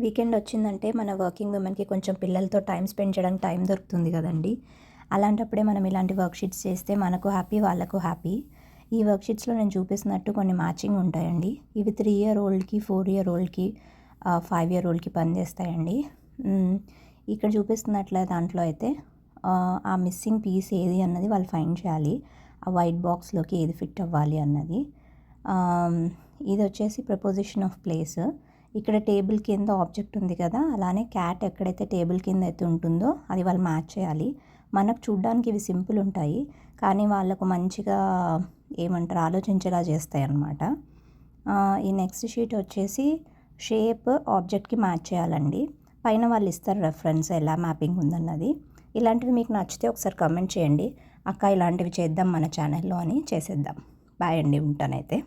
Weekend వచ్చిందంటే మన working ఉమెన్కి కొంచెం పిల్లలతో టైం స్పెండ్ చేయడానికి టైం దొరుకుతుంది కదండి. అలాంటప్పుడే మనం ఇలాంటి వర్క్షీట్స్ చేస్తే మనకు హ్యాపీ, వాళ్ళకు హ్యాపీ. ఈ వర్క్షీట్స్లో నేను చూపిస్తున్నట్టు కొన్ని మ్యాచింగ్ ఉంటాయండి. ఇవి 3 ఇయర్ ఓల్డ్కి, 4 ఇయర్ ఓల్డ్కి, 5 ఇయర్ ఓల్డ్కి పనిచేస్తాయండి. ఇక్కడ చూపిస్తున్నట్లే దాంట్లో అయితే ఆ మిస్సింగ్ పీస్ ఏది అన్నది వాళ్ళు ఫైండ్ చేయాలి. ఆ వైట్ బాక్స్లోకి ఏది ఫిట్ అవ్వాలి అన్నది. ఇది వచ్చేసి ప్రపోజిషన్ ఆఫ్ ప్లేస్. ఇక్కడ టేబుల్ కింద ఆబ్జెక్ట్ ఉంది కదా, అలానే క్యాట్ ఎక్కడైతే టేబుల్ కింద అయితే ఉంటుందో అది వాళ్ళు మ్యాచ్ చేయాలి. మనకు చూడ్డానికి ఇవి సింపుల్ ఉంటాయి, కానీ వాళ్ళకు మంచిగా ఏమంటారు ఆలోచించేలా చేస్తాయి అన్నమాట. ఈ నెక్స్ట్ షీట్ వచ్చేసి షేప్ ఆబ్జెక్ట్కి మ్యాచ్ చేయాలండి. పైన వాళ్ళు ఇస్తారు రెఫరెన్స్ ఎలా మ్యాపింగ్ ఉందన్నది. ఇలాంటివి మీకు నచ్చితే ఒకసారి కమెంట్ చేయండి, అక్క ఇలాంటివి చేద్దాం మన ఛానల్లో అని. చేసేద్దాం. బాయ్ అండి, ఉంటానైతే.